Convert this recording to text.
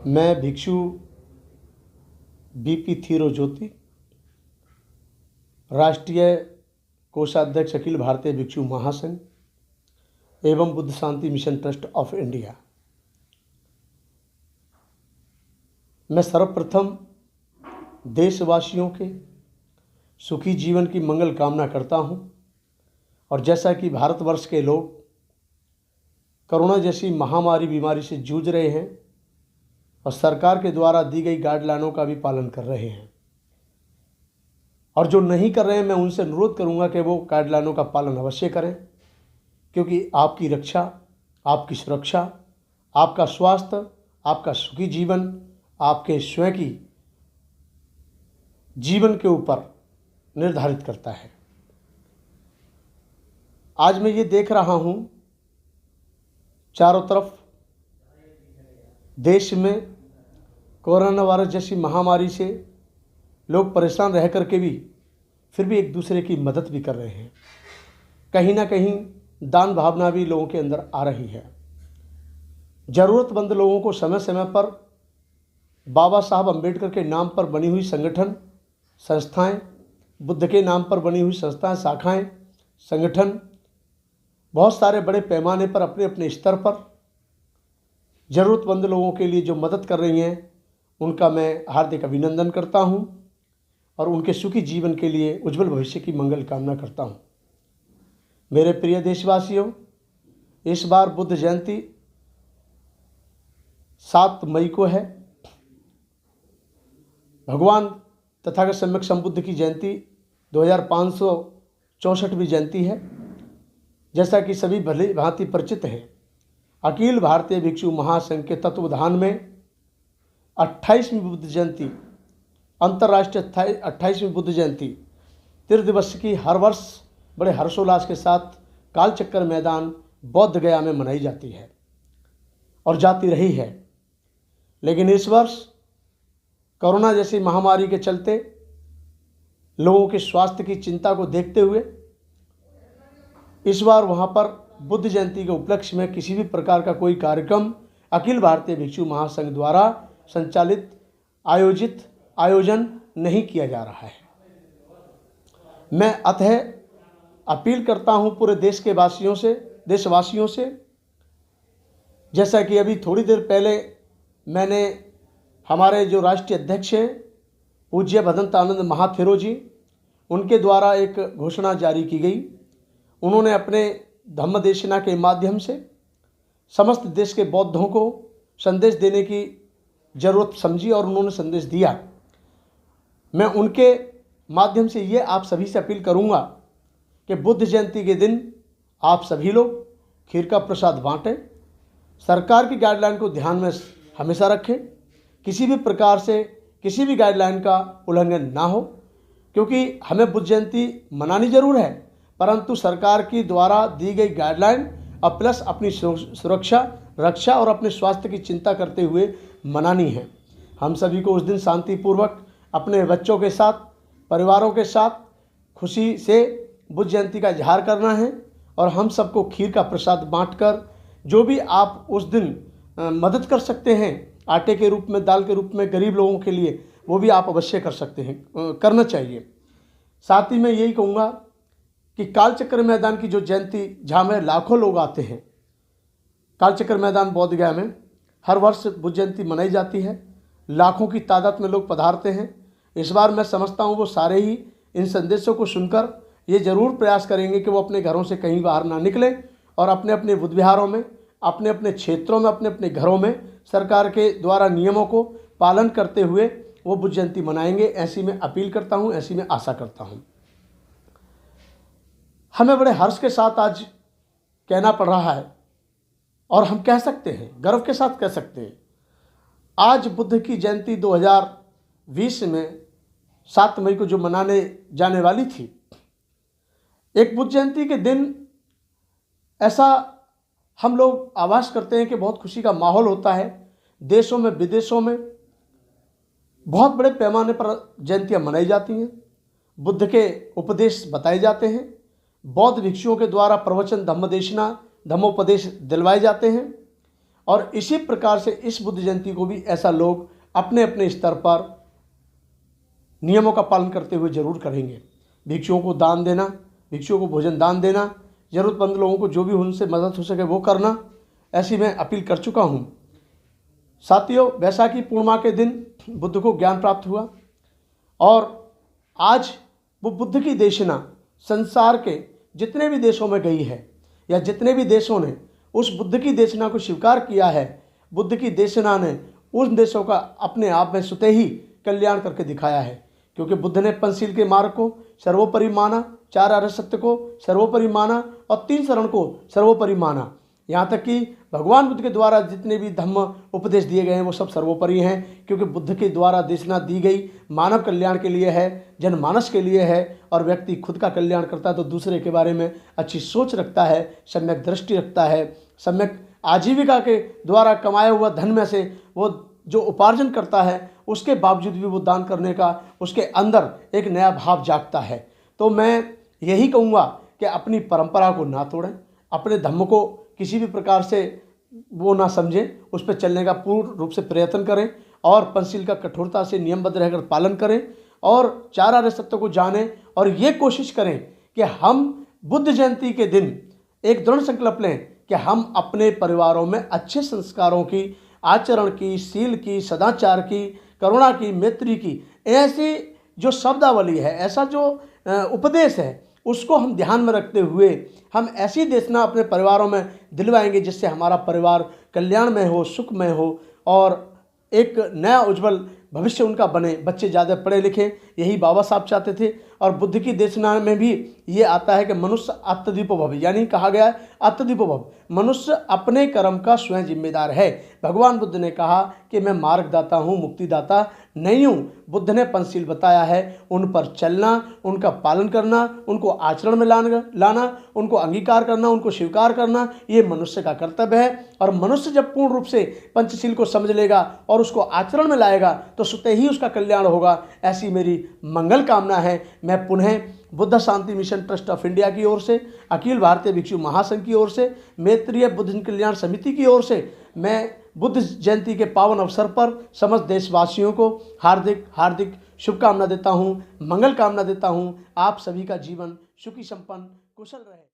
मैं भिक्षु बीपी थीरो ज्योति, राष्ट्रीय कोषाध्यक्ष अखिल भारतीय भिक्षु महासंघ एवं बुद्ध शांति मिशन ट्रस्ट ऑफ इंडिया। मैं सर्वप्रथम देशवासियों के सुखी जीवन की मंगल कामना करता हूं और जैसा कि भारतवर्ष के लोग कोरोना जैसी महामारी बीमारी से जूझ रहे हैं और सरकार के द्वारा दी गई गाइडलाइनों का भी पालन कर रहे हैं, और जो नहीं कर रहे हैं मैं उनसे अनुरोध करूंगा कि वो गाइडलाइनों का पालन अवश्य करें, क्योंकि आपकी रक्षा, आपकी सुरक्षा, आपका स्वास्थ्य, आपका सुखी जीवन आपके स्वयं की जीवन के ऊपर निर्धारित करता है। आज मैं ये देख रहा हूँ चारों तरफ देश में कोरोना वायरस जैसी महामारी से लोग परेशान रह करके भी फिर भी एक दूसरे की मदद भी कर रहे हैं। कहीं ना कहीं दान भावना भी लोगों के अंदर आ रही है। ज़रूरतमंद लोगों को समय समय पर बाबा साहब अम्बेडकर के नाम पर बनी हुई संगठन, संस्थाएं, बुद्ध के नाम पर बनी हुई संस्थाएं, शाखाएं, संगठन बहुत सारे बड़े पैमाने पर अपने अपने स्तर पर ज़रूरतमंद लोगों के लिए जो मदद कर रही हैं, उनका मैं हार्दिक अभिनंदन करता हूं और उनके सुखी जीवन के लिए उज्जवल भविष्य की मंगल कामना करता हूं। मेरे प्रिय देशवासियों, इस बार बुद्ध जयंती 7 मई को है। भगवान तथागत सम्यक संबुद्ध की जयंती 2564वीं जयंती है। जैसा कि सभी भली भांति परिचित है, अखिल भारतीय भिक्षु महासंघ के तत्वावधान में 28वीं बुद्ध जयंती, अंतर्राष्ट्रीय 28वीं बुद्ध जयंती त्रिदिवस की हर वर्ष बड़े हर्षोल्लास के साथ कालचक्कर मैदान बौद्ध गया में मनाई जाती है और जाती रही है। लेकिन इस वर्ष कोरोना जैसी महामारी के चलते लोगों के स्वास्थ्य की चिंता को देखते हुए इस बार वहाँ पर बुद्ध जयंती के उपलक्ष्य में किसी भी प्रकार का कोई कार्यक्रम अखिल भारतीय भिक्षु महासंघ द्वारा संचालित आयोजन नहीं किया जा रहा है। मैं अतः अपील करता हूँ पूरे देशवासियों से, जैसा कि अभी थोड़ी देर पहले मैंने हमारे जो राष्ट्रीय अध्यक्ष हैं पूज्य भदंतानंद महाथेरो जी, उनके द्वारा एक घोषणा जारी की गई। उन्होंने अपने धम्म देशना के माध्यम से समस्त देश के बौद्धों को संदेश देने की ज़रूरत समझी और उन्होंने संदेश दिया। मैं उनके माध्यम से ये आप सभी से अपील करूँगा कि बुद्ध जयंती के दिन आप सभी लोग खीर का प्रसाद बाँटें, सरकार की गाइडलाइन को ध्यान में हमेशा रखें, किसी भी प्रकार से किसी भी गाइडलाइन का उल्लंघन ना हो, क्योंकि हमें बुद्ध जयंती मनानी जरूर है, परंतु सरकार की द्वारा दी गई गाइडलाइन और प्लस अपनी सुरक्षा, रक्षा और अपने स्वास्थ्य की चिंता करते हुए मनानी है। हम सभी को उस दिन शांतिपूर्वक अपने बच्चों के साथ, परिवारों के साथ खुशी से बुद्ध जयंती का इजहार करना है और हम सबको खीर का प्रसाद बांटकर जो भी आप उस दिन मदद कर सकते हैं, आटे के रूप में, दाल के रूप में गरीब लोगों के लिए, वो भी आप अवश्य कर सकते हैं, करना चाहिए। साथ ही मैं यही कहूँगा कि कालचक्र मैदान की जो जयंती, जहाँ में लाखों लोग आते हैं, कालचक्र मैदान बोध गया में हर वर्ष बुद्ध जयंती मनाई जाती है, लाखों की तादाद में लोग पधारते हैं। इस बार मैं समझता हूँ वो सारे ही इन संदेशों को सुनकर ये जरूर प्रयास करेंगे कि वो अपने घरों से कहीं बाहर ना निकलें और अपने अपने बुद्ध विहारों में, अपने अपने क्षेत्रों में, अपने अपने घरों में सरकार के द्वारा नियमों को पालन करते हुए वो बुद्ध जयंती मनाएंगे। ऐसी मैं अपील करता हूँ, ऐसी मैं आशा करता हूँ। हमें बड़े हर्ष के साथ आज कहना पड़ रहा है और हम कह सकते हैं, गर्व के साथ कह सकते हैं, आज बुद्ध की जयंती 2020 में 7 मई को जो मनाने जाने वाली थी, एक बुद्ध जयंती के दिन ऐसा हम लोग आभास करते हैं कि बहुत खुशी का माहौल होता है। देशों में, विदेशों में बहुत बड़े पैमाने पर जयंतियाँ मनाई जाती हैं, बुद्ध के उपदेश बताए जाते हैं, बौद्ध भिक्षुओं के द्वारा प्रवचन, धम्मदेशना, धम्मोपदेश दिलवाए जाते हैं और इसी प्रकार से इस बुद्ध जयंती को भी ऐसा लोग अपने अपने स्तर पर नियमों का पालन करते हुए जरूर करेंगे। भिक्षुओं को दान देना, भिक्षुओं को भोजन दान देना, ज़रूरतमंद लोगों को जो भी उनसे मदद हो सके वो करना, ऐसी मैं अपील कर चुका हूँ। साथियों, वैसाखी पूर्णिमा के दिन बुद्ध को ज्ञान प्राप्त हुआ और आज वो बुद्ध की देशना संसार के जितने भी देशों में गई है या जितने भी देशों ने उस बुद्ध की देशना को स्वीकार किया है, बुद्ध की देशना ने उन देशों का अपने आप में स्वतः ही कल्याण करके दिखाया है। क्योंकि बुद्ध ने पंचशील के मार्ग को सर्वोपरि माना, 4 आर्य सत्य को सर्वोपरि माना और 3 शरण को सर्वोपरि माना। यहाँ तक कि भगवान बुद्ध के द्वारा जितने भी धम्म उपदेश दिए गए हैं वो सब सर्वोपरि हैं, क्योंकि बुद्ध के द्वारा देशना दी गई मानव कल्याण के लिए है, जनमानस के लिए है। और व्यक्ति खुद का कल्याण करता है तो दूसरे के बारे में अच्छी सोच रखता है, सम्यक दृष्टि रखता है, सम्यक आजीविका के द्वारा कमाया हुआ धन में से वो जो उपार्जन करता है उसके बावजूद भी वो दान करने का उसके अंदर एक नया भाव जागता है। तो मैं यही कहूँगा कि अपनी परंपरा को ना तोड़ें, अपने धर्म को किसी भी प्रकार से वो ना समझें, उस पर चलने का पूर्ण रूप से प्रयत्न करें और पंचशील का कठोरता से नियमबद्ध रहकर पालन करें और 4 आर्य सत्य को जानें। और ये कोशिश करें कि हम बुद्ध जयंती के दिन एक दृढ़ संकल्प लें कि हम अपने परिवारों में अच्छे संस्कारों की, आचरण की, शील की, सदाचार की, करुणा की, मैत्री की, ऐसी जो शब्दावली है, ऐसा जो उपदेश है, उसको हम ध्यान में रखते हुए हम ऐसी देशना अपने परिवारों में दिलवाएंगे जिससे हमारा परिवार कल्याण में हो, सुख में हो और एक नया उज्जवल भविष्य उनका बने। बच्चे ज़्यादा पढ़े लिखे, यही बाबा साहब चाहते थे। और बुद्ध की देशना में भी ये आता है कि मनुष्य आत्मदीपो भव, यानी कहा गया है आत्मदीपो भव, मनुष्य अपने कर्म का स्वयं जिम्मेदार है। भगवान बुद्ध ने कहा कि मैं मार्गदाता हूँ, मुक्तिदाता नहीं हूँ। बुद्ध ने पंचशील बताया है, उन पर चलना, उनका पालन करना, उनको आचरण में लाना, उनको अंगीकार करना, उनको स्वीकार करना, ये मनुष्य का कर्तव्य है। और मनुष्य जब पूर्ण रूप से पंचशील को समझ लेगा और उसको आचरण में लाएगा तो स्वतः ही उसका कल्याण होगा। ऐसी मेरी मंगल कामना है। मैं पुनः बुद्ध शांति मिशन ट्रस्ट ऑफ इंडिया की ओर से, अखिल भारतीय भिक्षु महासंघ की ओर से, मैत्रीय बुद्ध कल्याण समिति की ओर से मैं बुद्ध जयंती के पावन अवसर पर समस्त देशवासियों को हार्दिक हार्दिक शुभकामना देता हूँ, मंगल कामना देता हूँ। आप सभी का जीवन सुखी संपन्न कुशल रहे।